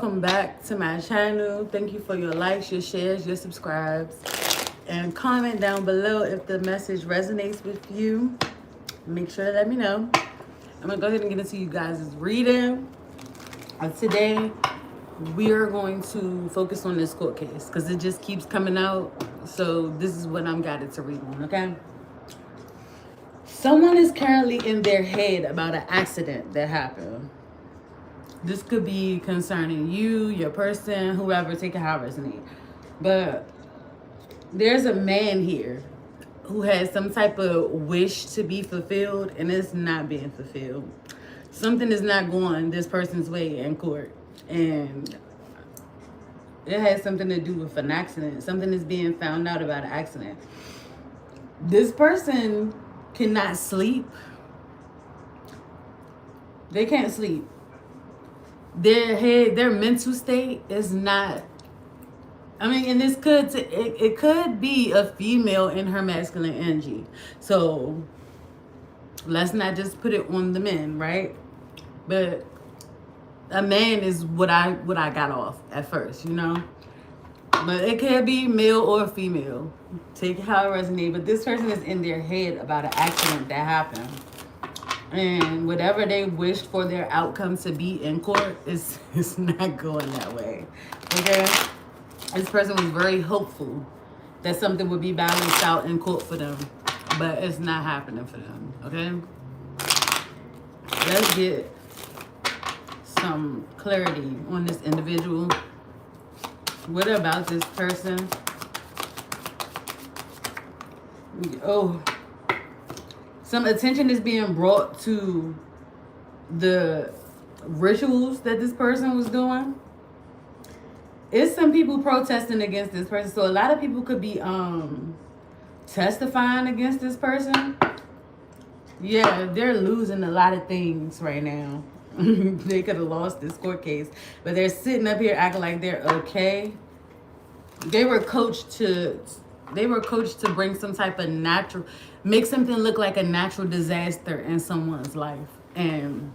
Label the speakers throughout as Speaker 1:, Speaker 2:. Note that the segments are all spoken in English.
Speaker 1: Welcome back to my channel. Thank you for your likes, your shares, your subscribes, and comment down below if the message resonates with you. Make sure to let me know. I'm gonna go ahead and get into you guys' reading. Today, we are going to focus on this court case because it just keeps coming out. So this is what I'm guided to read on, okay? Someone is currently in their head about an accident that happened. This could be concerning you, your person, whoever, take it how it resonates. But there's a man here who has some type of wish to be fulfilled and it's not being fulfilled. Something is not going this person's way in court. And it has something to do with an accident. Something is being found out about an accident. This person cannot sleep. They can't sleep. Their mental state is not. I mean, and it could be a female in her masculine energy. So let's not just put it on the men, right? But a man is what I got off at first, you know. But it could be male or female. Take it how it resonates. But this person is in their head about an accident that happened. And whatever they wished for their outcome to be in court is not going that way. Okay? This person was very hopeful that something would be balanced out in court for them. But it's not happening for them. Okay? Let's get some clarity on this individual. What about this person? Oh. Some attention is being brought to the rituals that this person was doing. It's some people protesting against this person. So a lot of people could be testifying against this person. Yeah, they're losing a lot of things right now. They could have lost this court case. But they're sitting up here acting like they're okay. They were coached to bring some type of natural, make something look like a natural disaster in someone's life. And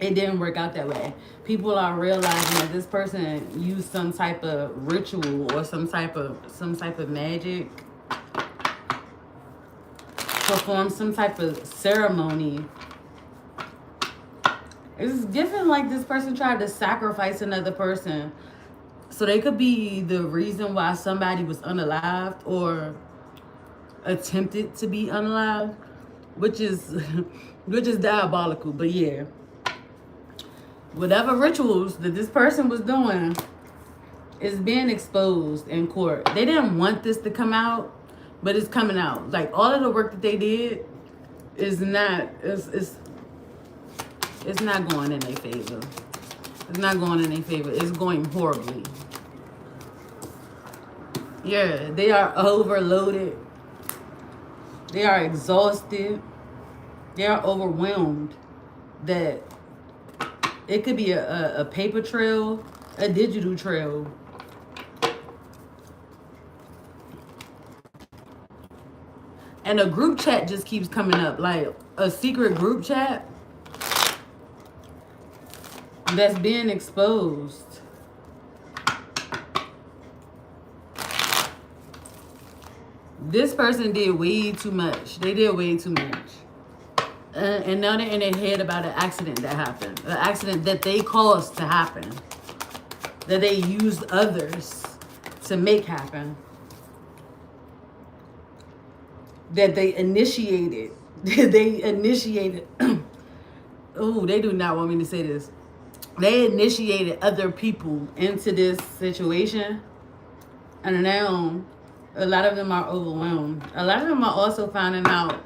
Speaker 1: it didn't work out that way. People are realizing that this person used some type of ritual or some type of magic, performed some type of ceremony. It's different, like this person tried to sacrifice another person. So they could be the reason why somebody was unalived or attempted to be unalived, which is diabolical. But yeah, whatever rituals that this person was doing is being exposed in court. They didn't want this to come out, but it's coming out. Like all of the work that they did is not it's not going in their favor. It's not going in their favor. It's going horribly. Yeah, they are overloaded. They are exhausted. They are overwhelmed. That it could be a paper trail, a digital trail. And a group chat just keeps coming up. Like a secret group chat that's being exposed. This person did way too much. They did way too much. And now they're in their head about an accident that happened. An accident that they caused to happen. That they used others to make happen. That they initiated. They initiated. Oh, they do not want me to say this. They initiated other people into this situation. And now a lot of them are overwhelmed. A lot of them are also finding out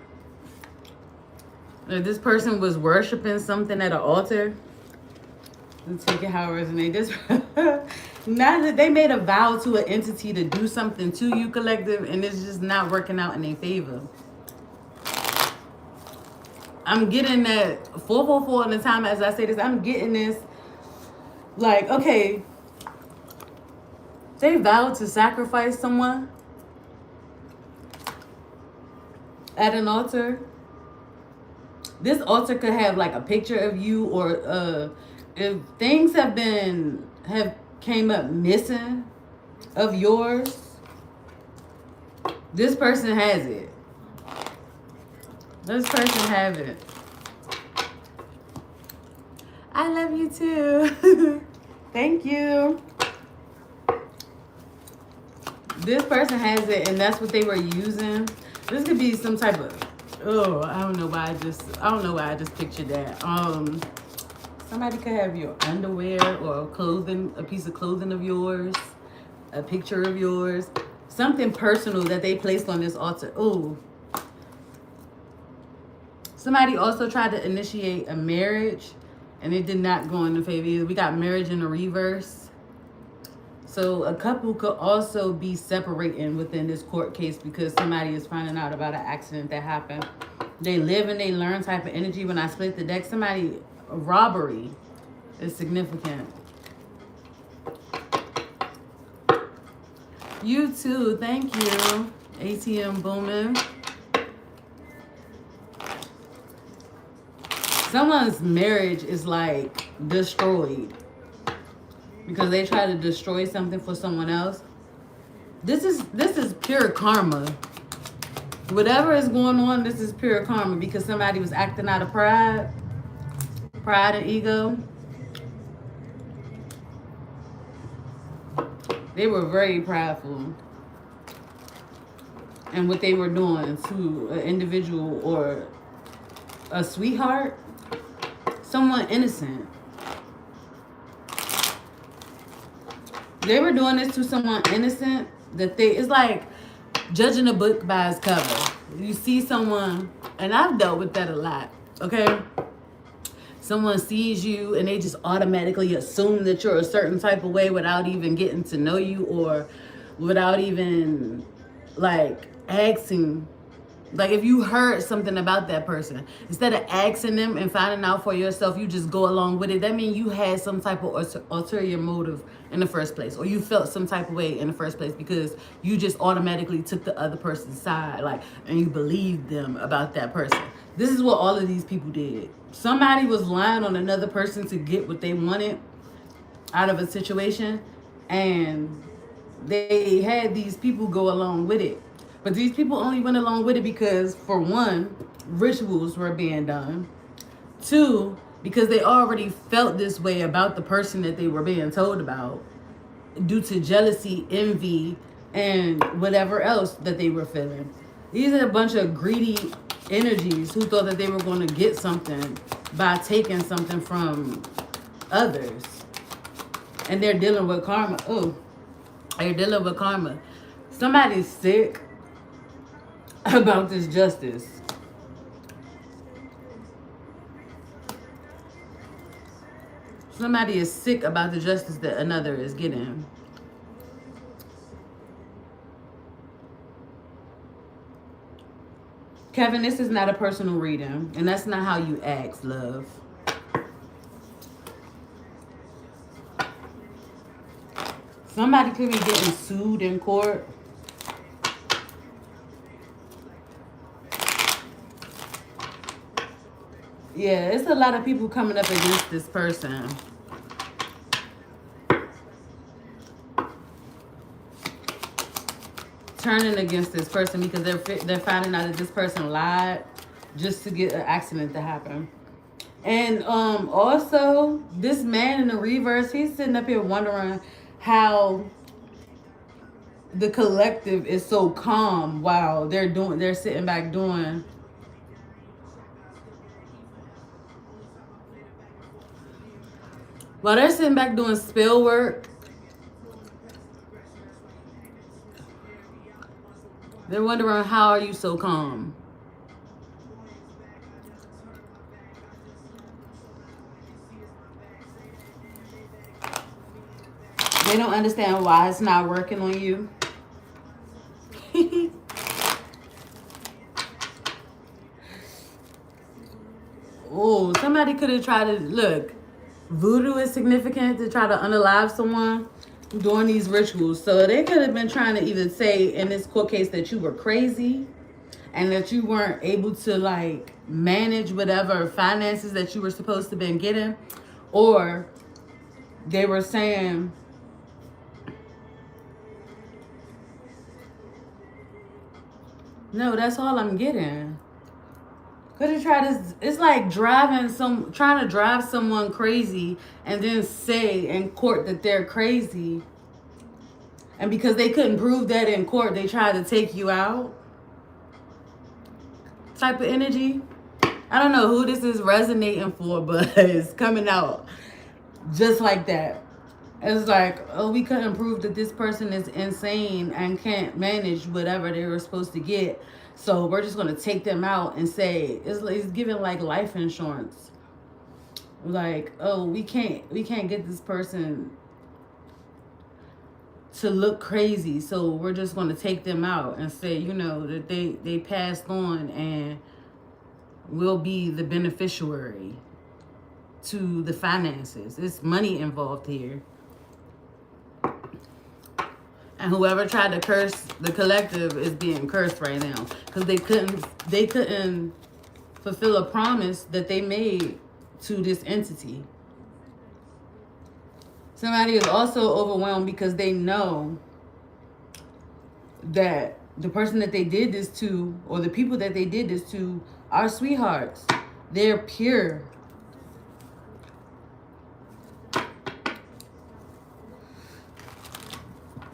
Speaker 1: that this person was worshiping something at an altar. Let's take it how it resonates. Now that they made a vow to an entity to do something to you, collective, and it's just not working out in their favor. I'm getting that 444 in the time as I say this. I'm getting this. Like, okay, they vowed to sacrifice someone at an altar. This altar could have like a picture of you, or if things have been have came up missing of yours, this person has it. This person have it. I love you too. Thank you. This person has it, and that's what they were using. This could be some type of, I don't know why I just pictured that. Somebody could have your underwear or clothing, a piece of clothing of yours, a picture of yours, something personal that they placed on this altar. Oh. Somebody also tried to initiate a marriage, and it did not go into favor either. We got marriage in the reverse. So a couple could also be separating within this court case because somebody is finding out about an accident that happened. They live and they learn type of energy. When I split the deck, a robbery is significant. You too. Thank you. ATM booming. Someone's marriage is like destroyed because they try to destroy something for someone else. This is pure karma. Whatever is going on, this is pure karma because somebody was acting out of pride and ego. They were very prideful in what they were doing to an individual or a sweetheart, someone innocent. They were doing this to someone innocent it's like judging a book by its cover. You see someone, and I've dealt with that a lot, okay? Someone sees you and they just automatically assume that you're a certain type of way without even getting to know you or without even like asking. Like if you heard something about that person, instead of asking them and finding out for yourself, you just go along with it. That means you had some type of ulterior motive in the first place, or you felt some type of way in the first place because you just automatically took the other person's side, like, and you believed them about that person. This is what all of these people did. Somebody was lying on another person to get what they wanted out of a situation, and they had these people go along with it. But these people only went along with it because, for one, rituals were being done. Two, because they already felt this way about the person that they were being told about due to jealousy, envy, and whatever else that they were feeling. These are a bunch of greedy energies who thought that they were going to get something by taking something from others. And they're dealing with karma. Oh, they're dealing with karma. Somebody's sick about this justice. Somebody is sick about the justice that another is getting. Kevin, this is not a personal reading, and that's not how you ask, love. Somebody could be getting sued in court. Yeah, it's a lot of people coming up against this person. Turning against this person because they're finding out that this person lied just to get an accident to happen. And also, this man in the reverse, he's sitting up here wondering how the collective is so calm while they're sitting back doing. While they're sitting back doing spell work, they're wondering, how are you so calm? They don't understand why it's not working on you. Oh, somebody could have tried to, look, voodoo is significant to try to unalive someone doing these rituals. So they could have been trying to either say in this court case that you were crazy and that you weren't able to like manage whatever finances that you were supposed to have been getting, or they were saying, no, that's all I'm getting. Could you try this? It's like trying to drive someone crazy and then say in court that they're crazy. And because they couldn't prove that in court, they tried to take you out. Type of energy. I don't know who this is resonating for, but it's coming out just like that. It's like, oh, we couldn't prove that this person is insane and can't manage whatever they were supposed to get. So we're just going to take them out and say, it's giving like life insurance. Like, oh, we can't get this person to look crazy. So we're just going to take them out and say, you know, that they passed on and will be the beneficiary to the finances. It's money involved here. And whoever tried to curse the collective is being cursed right now because they couldn't fulfill a promise that they made to this entity. Somebody is also overwhelmed because they know that the person that they did this to, or the people that they did this to, are sweethearts. They're pure.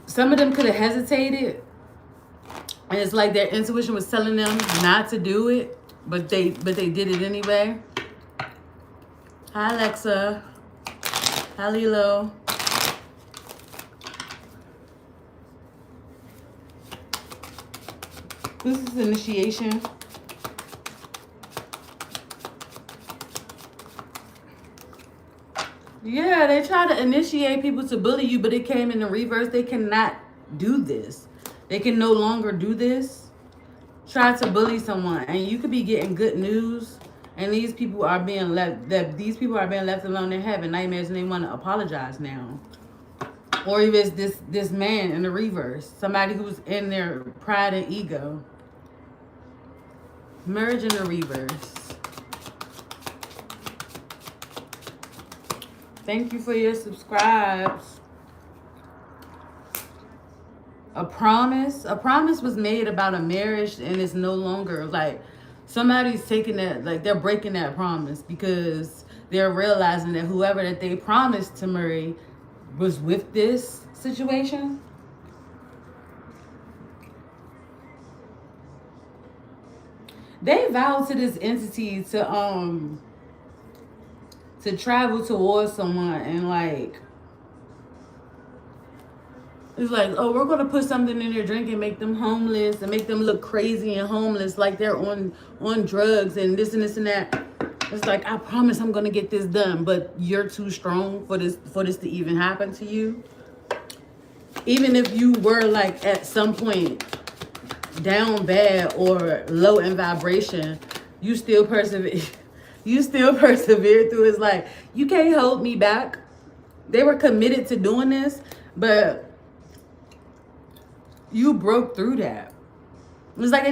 Speaker 1: Some of them could have hesitated, and it's like their intuition was telling them not to do it, but they did it anyway. Hi, Alexa. Hi, Lilo. This is initiation. Yeah, they try to initiate people to bully you, but it came in the reverse. They cannot do this. They can no longer do this. Try to bully someone, and you could be getting good news, and these people are being left alone. They're having nightmares, and they want to apologize now. Or even it's this man in the reverse, somebody who's in their pride and ego. Merge in the reverse. Thank you for your subscribes. A promise was made about a marriage, and it's no longer like somebody's taking that, like they're breaking that promise because they're realizing that whoever that they promised to marry was with this situation. They vowed to this entity to travel towards someone, and like it's like, oh, we're gonna put something in their drink and make them homeless and make them look crazy and homeless, like they're on drugs and this and this and that. It's like, I promise I'm gonna get this done, but you're too strong for this to even happen to you. Even if you were like at some point down bad or low in vibration, you still persevere. You still persevere through. It's like, you can't hold me back. They were committed to doing this, but you broke through that. It was like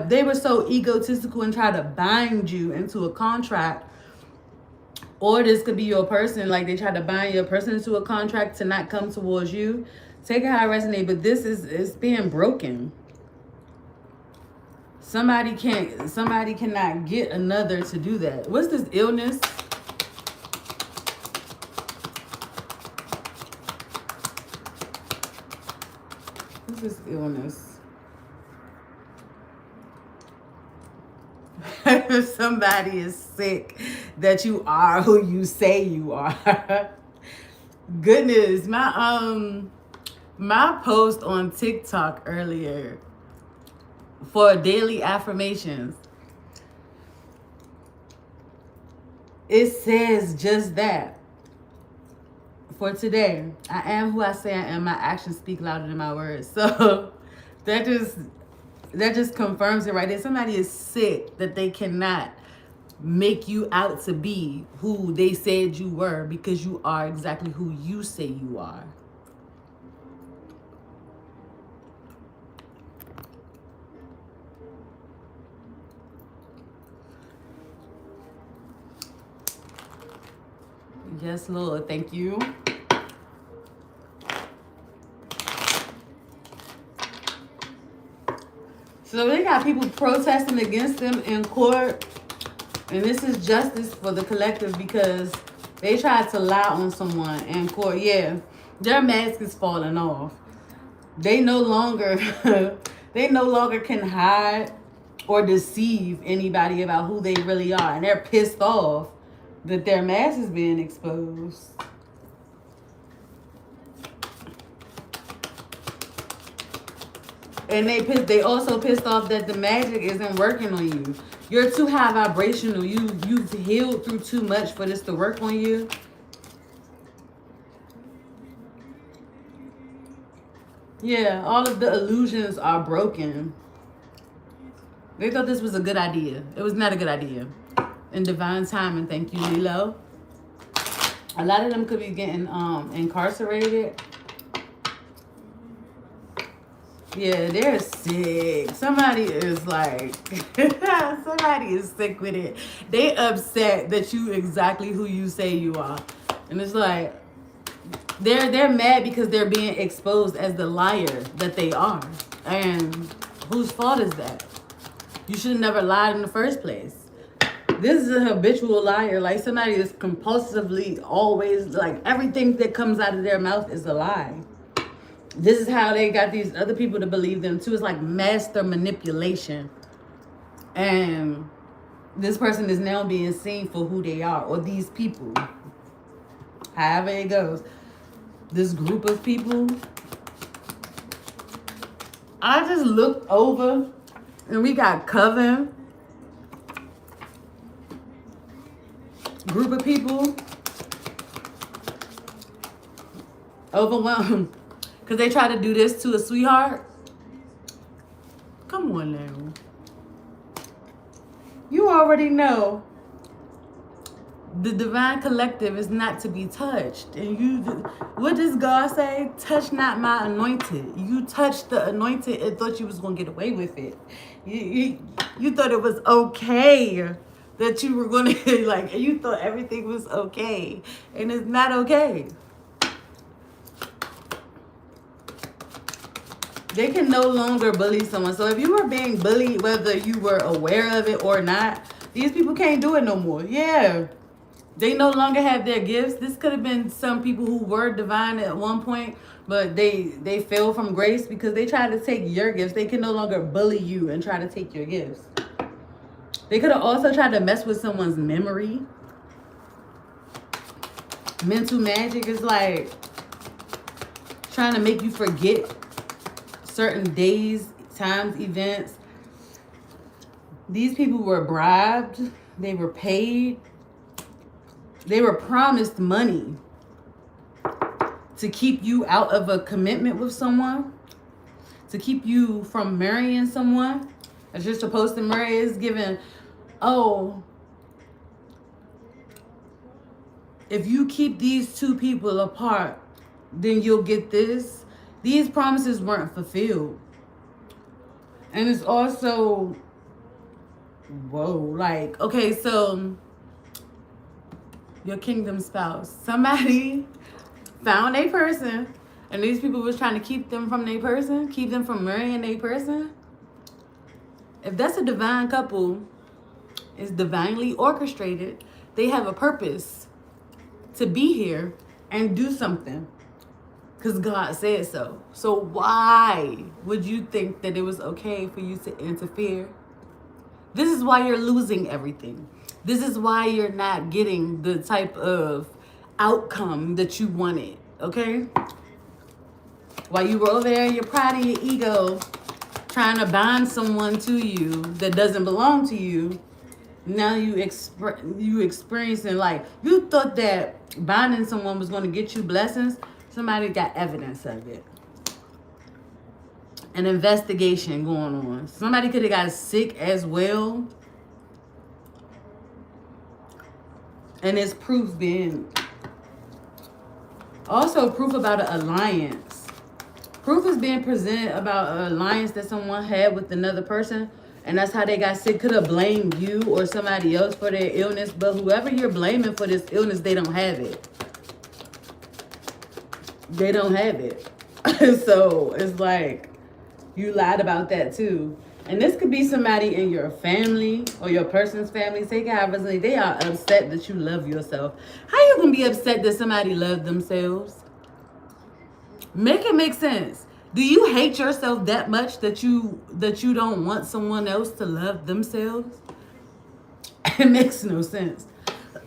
Speaker 1: they were so egotistical and tried to bind you into a contract. Or this could be your person, like they tried to bind your person into a contract to not come towards you. Take it how it resonates, but this is being broken. Somebody cannot get another to do that. What's this illness? What's this illness? Somebody is sick that you are who you say you are. Goodness, my post on TikTok earlier for daily affirmations, it says just that. For today, I am who I say I am. My actions speak louder than my words. So that just confirms it right there. Somebody is sick that they cannot make you out to be who they said you were, because you are exactly who you say you are. Yes, Lord. Thank you. So they got people protesting against them in court. And this is justice for the collective because they tried to lie on someone in court. Yeah, their mask is falling off. They no longer they no longer can hide or deceive anybody about who they really are. And they're pissed off that their mask is being exposed. And they also pissed off that the magic isn't working on you. You're too high vibrational. You've healed through too much for this to work on you. Yeah, all of the illusions are broken. They thought this was a good idea. It was not a good idea. In divine timing, thank you, Lilo. A lot of them could be getting incarcerated. Yeah, they're sick. Somebody is like, somebody is sick with it. They upset that you exactly who you say you are. And it's like, they're mad because they're being exposed as the liar that they are. And whose fault is that? You should have never lied in the first place. This is a habitual liar. Like somebody is compulsively always, like everything that comes out of their mouth is a lie. This is how they got these other people to believe them too. It's like master manipulation. And this person is now being seen for who they are, or these people. However it goes. This group of people. I just looked over and we got Coven. Group of people. Overwhelmed. Because they try to do this to a sweetheart. Come on now. You already know the divine collective is not to be touched. And what does God say? Touch not my anointed. You touched the anointed and thought you was going to get away with it. You thought it was okay that you were going to, like, you thought everything was okay. And it's not okay. They can no longer bully someone. So if you were being bullied, whether you were aware of it or not, these people can't do it no more. Yeah. They no longer have their gifts. This could have been some people who were divine at one point, but they fell from grace because they tried to take your gifts. They can no longer bully you and try to take your gifts. They could have also tried to mess with someone's memory. Mental magic is like trying to make you forget certain days, times, events. These people were bribed. They were paid. They were promised money to keep you out of a commitment with someone, to keep you from marrying someone that you're supposed to marry. Is given, oh, if you keep these two people apart, then you'll get this. These promises weren't fulfilled. And it's also, whoa, like, okay, so your kingdom spouse. Somebody found a person, and these people was trying to keep them from their person, keep them from marrying their person. If that's a divine couple, it's divinely orchestrated. They have a purpose to be here and do something. Because God said so. So why would you think that it was okay for you to interfere? This is why you're losing everything. This is why you're not getting the type of outcome that you wanted, okay? While you were over there in your pride and your ego trying to bind someone to you that doesn't belong to you, now you experiencing, like, you thought that binding someone was going to get you blessings. Somebody got evidence of it. An investigation going on. Somebody could have got sick as well. And it's proof being... Also proof about an alliance. Proof is being presented about an alliance that someone had with another person. And that's how they got sick. Could have blamed you or somebody else for their illness. But whoever you're blaming for this illness, they don't have it. They don't have it. So it's like you lied about that too. And this could be somebody in your family or your person's family. Take it resonate. They are upset that you love yourself. How you gonna be upset that somebody loves themselves? Make it make sense. Do you hate yourself that much that you don't want someone else to love themselves? It makes no sense.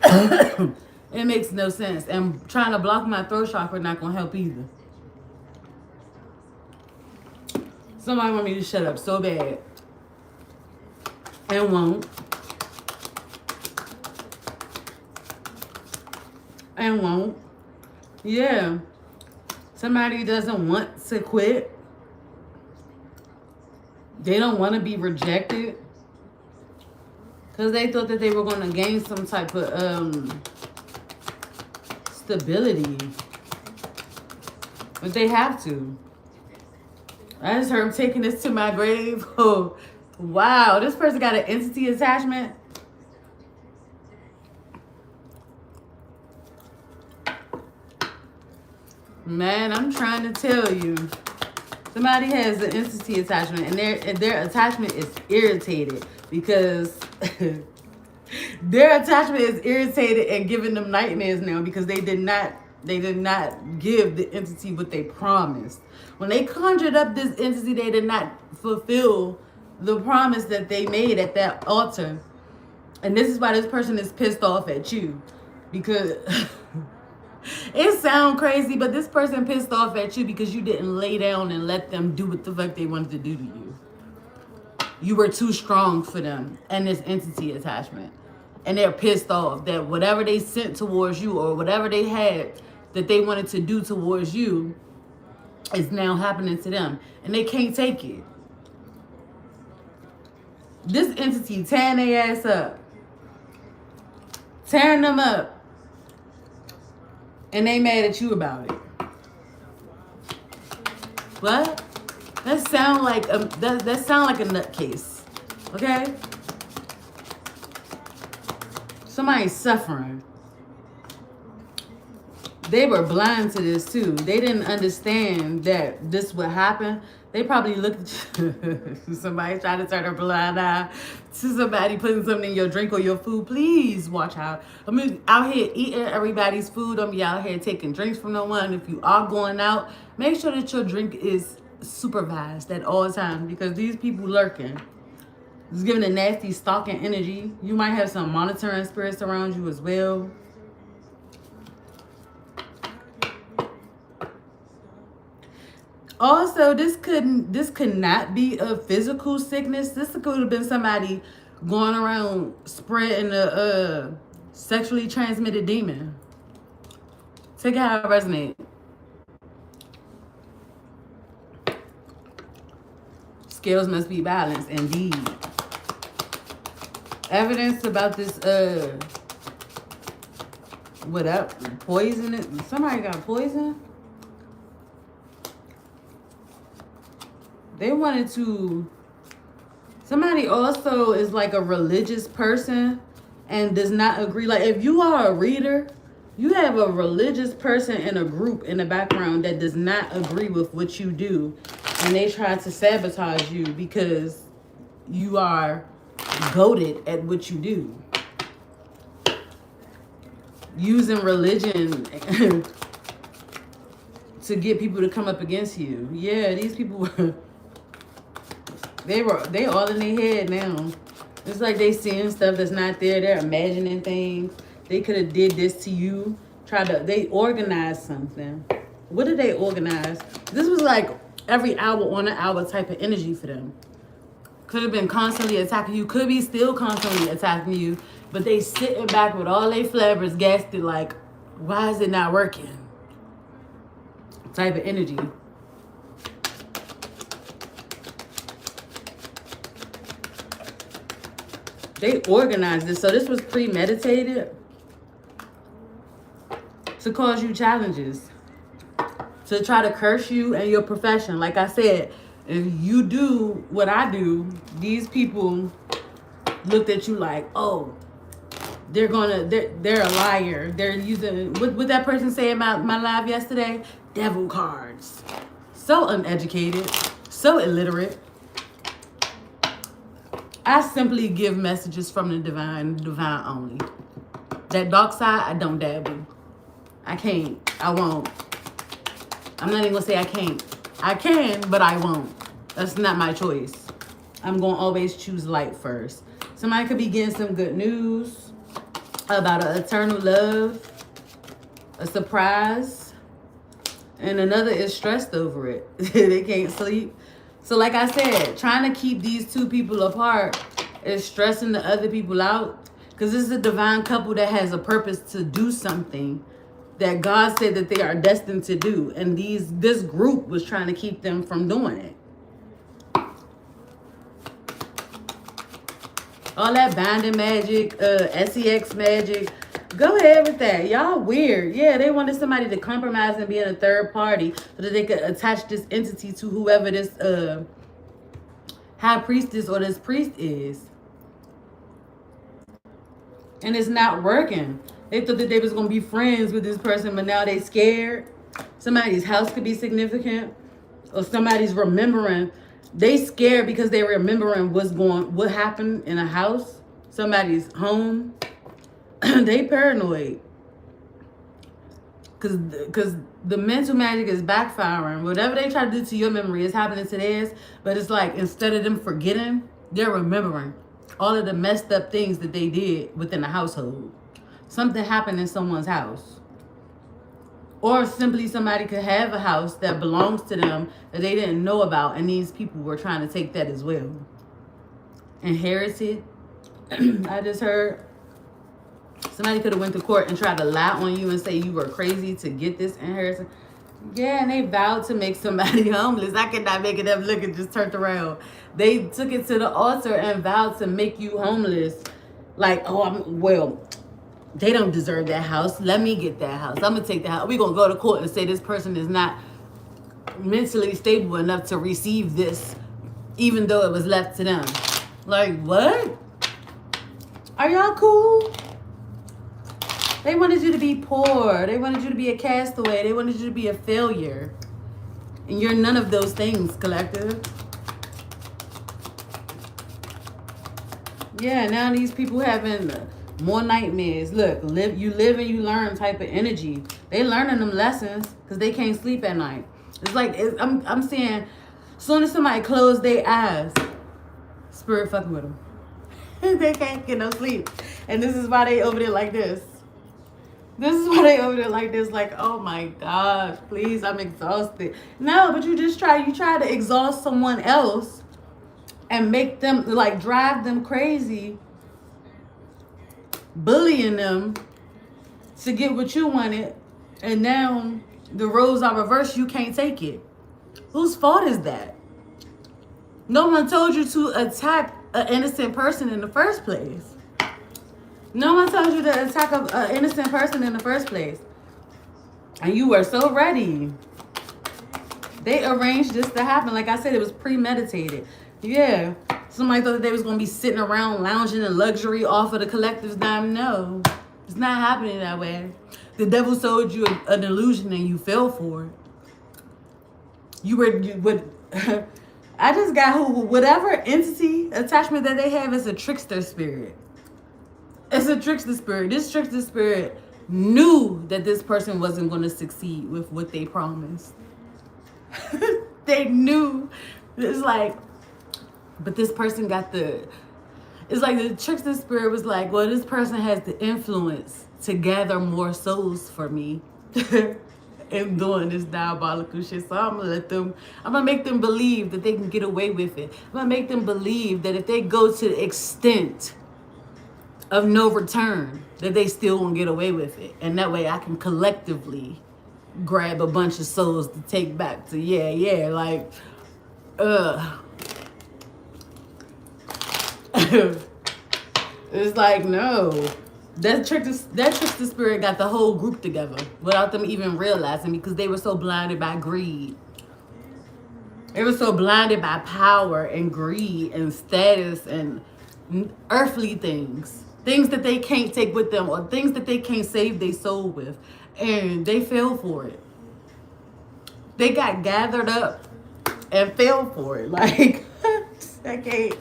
Speaker 1: It makes no sense. And trying to block my throat chakra not gonna help either. Somebody want me to shut up so bad. And won't. And won't. Yeah. Somebody doesn't want to quit. They don't want to be rejected. Because they thought that they were going to gain some type of stability. But they have to. I just heard him taking this to my grave. Oh, wow. This person got an entity attachment. Man, I'm trying to tell you. Somebody has an entity attachment, and their attachment is irritated because their attachment is irritated and giving them nightmares now because they did not give the entity what they promised. When they conjured up this entity, they did not fulfill the promise that they made at that altar. And this is why this person is pissed off at you. Because it sounds crazy, but this person pissed off at you because you didn't lay down and let them do what the fuck they wanted to do to you. You were too strong for them and this entity attachment. And they're pissed off that whatever they sent towards you or whatever they had that they wanted to do towards you is now happening to them. And they can't take it. This entity tearing their ass up. Tearing them up. And they mad at you about it. What? That sound like a nutcase. Okay? Somebody's suffering. They were blind to this too. They didn't understand that this would happen. They probably looked at somebody trying to turn a blind eye to somebody putting something in your drink or your food. Please watch out. I mean, out here eating everybody's food. Don't be out here taking drinks from no one. If you are going out, make sure that your drink is supervised at all times because these people lurking. It's giving a nasty stalking energy. You might have some monitoring spirits around you as well. Also, this could not be a physical sickness. This could have been somebody going around spreading a sexually transmitted demon. Take it how it resonates. Scales must be balanced, indeed. Evidence about this, what up? Poison? Somebody got poison? They wanted to, somebody also is like a religious person and does not agree. Like if you are a reader, you have a religious person in a group in the background that does not agree with what you do. And they try to sabotage you because you are goated at what you do. Using religion to get people to come up against you. Yeah, these people were... They all in their head now. It's like they seeing stuff that's not there. They're imagining things. They could have did this to you. They organized something. What did they organize? This was like every hour on an hour type of energy for them. Could have been constantly attacking you. Could be still constantly attacking you. But they sitting back with all their flabbers gasted like, why is it not working? Type of energy. They organized this. So this was premeditated to cause you challenges. To try to curse you and your profession. Like I said, if you do what I do, these people looked at you like, oh, they're a liar. They're using, what that person say in my live yesterday? Devil cards. So uneducated. So illiterate. I simply give messages from the divine only. That dark side, I don't dabble. I can't. I won't. I'm not even gonna say I can't. I can, but I won't. That's not my choice. I'm gonna always choose light first. Somebody could be getting some good news about an eternal love, a surprise, and another is stressed over it. They can't sleep. So like I said, trying to keep these two people apart is stressing the other people out, because this is a divine couple that has a purpose to do something that God said that they are destined to do, and this group was trying to keep them from doing it. All that binding magic, sex magic, go ahead with that. Y'all weird. Yeah, they wanted somebody to compromise and be in a third party so that they could attach this entity to whoever this high priestess or this priest is. And it's not working. They thought that they was going to be friends with this person, but now they scared. Somebody's house could be significant, or somebody's remembering. They scared because they remembering what happened in a house, somebody's home. They paranoid. Because the mental magic is backfiring. Whatever they try to do to your memory is happening to theirs. But it's like, instead of them forgetting, they're remembering all of the messed up things that they did within the household. Something happened in someone's house. Or simply somebody could have a house that belongs to them that they didn't know about, and these people were trying to take that as well. Inherited. I just heard somebody could have went to court and tried to lie on you and say you were crazy to get this inheritance. Yeah, and they vowed to make somebody homeless. I could not make it up. Look, it just turned around. They took it to the altar and vowed to make you homeless. Like, well, they don't deserve that house. Let me get that house. I'm going to take that house. We're going to go to court and say this person is not mentally stable enough to receive this, even though it was left to them. Like, what? Are y'all cool? They wanted you to be poor. They wanted you to be a castaway. They wanted you to be a failure. And you're none of those things, collective. Yeah, now these people having more nightmares. Look, you live and you learn type of energy. They learning them lessons because they can't sleep at night. It's like, I'm saying, as soon as somebody close their eyes, spirit fucking with them. They can't get no sleep. And this is why they over there like this. This is why they over there like this. Like, oh my gosh, please, I'm exhausted. No, but you try to exhaust someone else and make them, like, drive them crazy, bullying them to get what you wanted, and now the roles are reversed. You can't take it. Whose fault is that? No one told you to attack an innocent person in the first place. No one told you to attack an innocent person in the first place. And you were so ready. They arranged this to happen. Like I said, it was premeditated. Yeah. Somebody thought that they was going to be sitting around lounging in luxury off of the collective's dime. No. It's not happening that way. The devil sold you an illusion and you fell for it. You would. I just got whatever entity attachment that they have is a trickster spirit. It's a trickster spirit. This trickster spirit knew that this person wasn't going to succeed with what they promised. They knew. It's like, but this person got it's like the trickster spirit was like, well, this person has the influence to gather more souls for me in doing this diabolical shit. So I'm gonna make them believe that they can get away with it. I'm gonna make them believe that if they go to the extent of no return, that they still won't get away with it. And that way I can collectively grab a bunch of souls to take back to, like, it's like, no. That trickster spirit got the whole group together without them even realizing, because they were so blinded by greed. They were so blinded by power and greed and status and earthly things. Things that they can't take with them, or things that they can't save their soul with. And they fell for it. They got gathered up and fell for it. Like, I can't.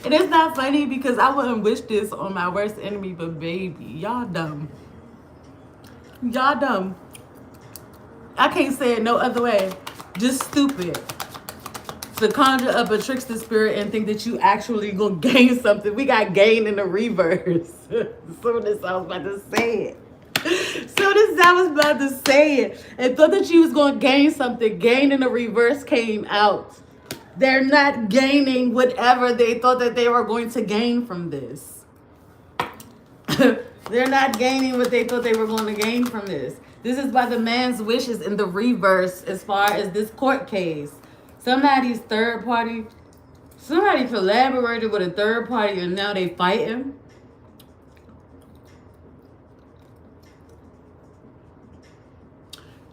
Speaker 1: And it's not funny because I wouldn't wish this on my worst enemy, but baby, y'all dumb. Y'all dumb. I can't say it no other way. Just stupid. To conjure up a trickster spirit and think that you actually gonna gain something. We got gain in the reverse. Soon as I was about to say it. Soon as I was about to say it. And thought that you was gonna gain something. Gain in the reverse came out. They're not gaining whatever they thought that they were going to gain from this. They're not gaining what they thought they were going to gain from this. This is by the man's wishes in the reverse as far as this court case. Somebody collaborated with a third party and now they fighting.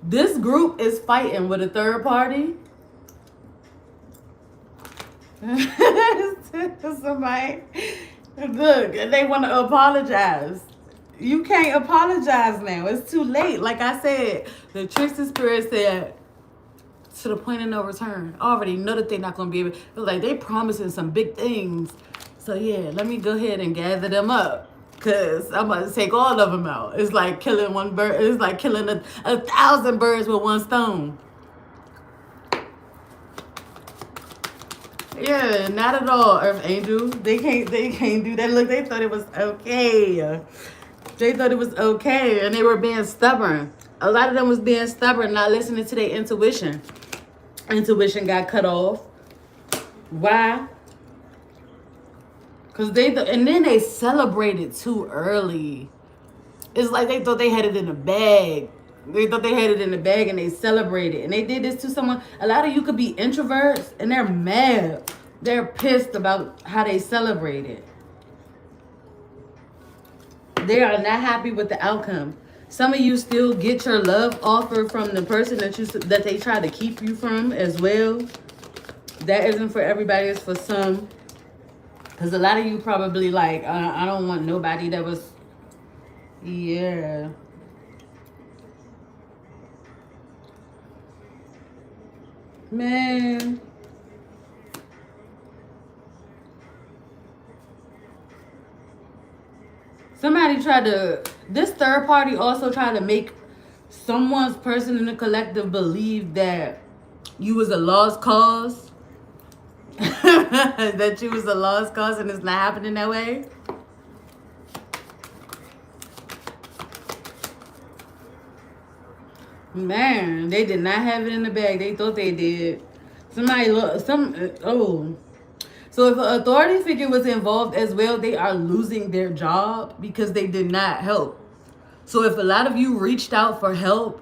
Speaker 1: This group is fighting with a third party. Somebody, look, they want to apologize. You can't apologize now. It's too late. Like I said, the trickster spirit said, to the point of no return. I already know that they're not going to be able. Like, they promising some big things. So, yeah, let me go ahead and gather them up. Because I'm about to take all of them out. It's like killing one bird. It's like killing a 1,000 birds with one stone. Yeah, not at all, Earth Angel. They can't do that. Look, they thought it was okay. They thought it was okay, and they were being stubborn. A lot of them was being stubborn, not listening to their intuition. Intuition got cut off. Why? Because and then they celebrated too early. It's like they thought they had it in the bag. They thought they had it in the bag and they celebrated. And they did this to someone. A lot of you could be introverts and they're mad. They're pissed about how they celebrated. They are not happy with the outcome. Some of you still get your love offer from the person that they try to keep you from as well. That isn't for everybody. It's for some. Because a lot of you probably like, I don't want nobody that was... Yeah. Man. Somebody tried to... This third party also tried to make someone's person in the collective believe that you was a lost cause. That you was a lost cause and it's not happening that way. Man, they did not have it in the bag. They thought they did. So if an authority figure was involved as well, they are losing their job because they did not help. So if a lot of you reached out for help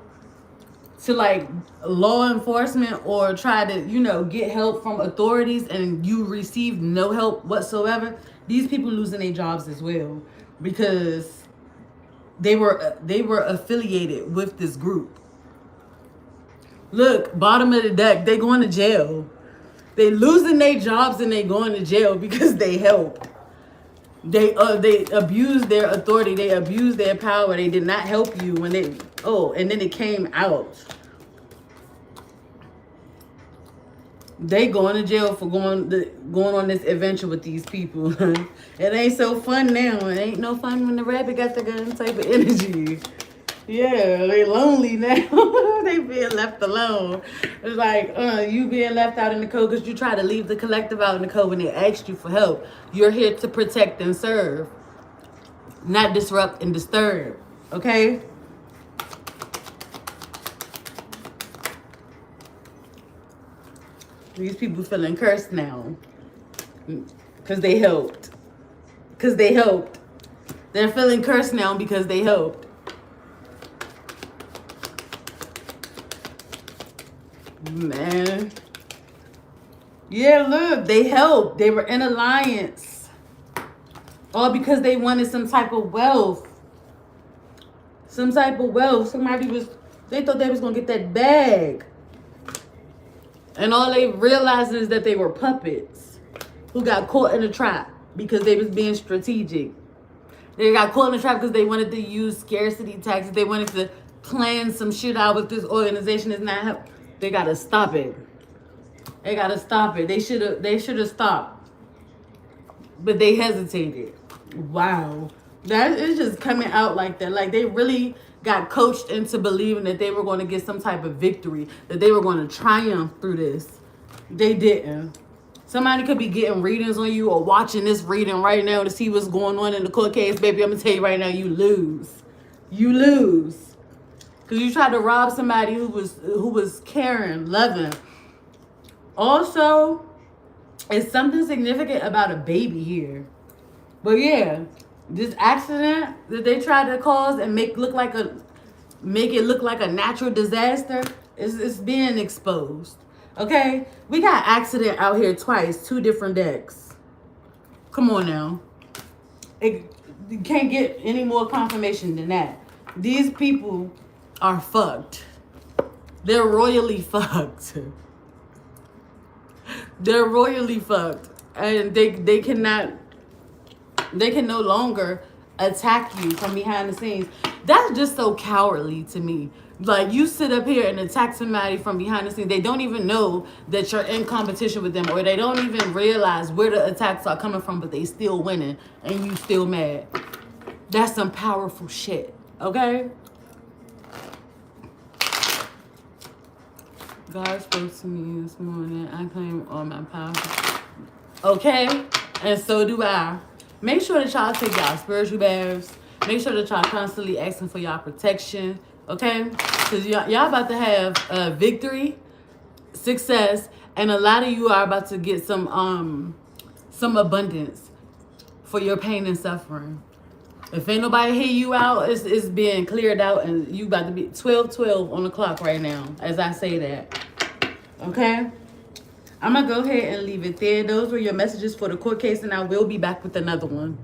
Speaker 1: to like law enforcement or try to, get help from authorities and you received no help whatsoever, these people losing their jobs as well because they were affiliated with this group. Look, bottom of the deck, they going to jail. They losing their jobs and they going to jail because they helped. They abused their authority. They abused their power. They did not help you when and then it came out. They going to jail for going on this adventure with these people. It ain't so fun now. It ain't no fun when the rabbit got the gun type of energy. Yeah, they lonely now. They being left alone. It's like, you being left out in the cold because you try to leave the collective out in the cold when they asked you for help. You're here to protect and serve, not disrupt and disturb. Okay? These people feeling cursed now because they helped. They're feeling cursed now because they helped. Man. Yeah, look, they helped. They were in alliance. All because they wanted some type of wealth. They thought they was going to get that bag. And all they realized is that they were puppets who got caught in a trap because they was being strategic. They got caught in a trap because they wanted to use scarcity taxes. They wanted to plan some shit out with this organization. It's not help. They gotta stop it. They should have stopped. but they hesitated. Wow. That is just coming out like that. Like they really got coached into believing that they were going to get some type of victory, that they were going to triumph through this. They didn't. Somebody could be getting readings on you or watching this reading right now to see what's going on in the court case. Baby, I'm going to tell you right now, you lose. You lose. Because you tried to rob somebody who was caring, loving. Also, it's something significant about a baby here. But yeah, this accident that they tried to cause and make it look like a natural disaster is being exposed. Okay? We got accident out here twice, 2 different decks. Come on now. You can't get any more confirmation than that. These people are fucked. They're royally fucked. They're royally fucked. And they can no longer attack you from behind the scenes. That's just so cowardly to me. Like, you sit up here and attack somebody from behind the scenes. They don't even know that you're in competition with them, or they don't even realize where the attacks are coming from, but they still winning and you still mad. That's some powerful shit, okay? God spoke to me this morning. I claim all my power. Okay? And so do I. Make sure that y'all take y'all spiritual baths. Make sure that y'all constantly asking for y'all protection. Okay? Because y'all about to have victory, success, and a lot of you are about to get some abundance for your pain and suffering. If ain't nobody hear you out, it's being cleared out, and you about to be 12:12 on the clock right now as I say that. Okay? I'm going to go ahead and leave it there. Those were your messages for the court case, and I will be back with another one.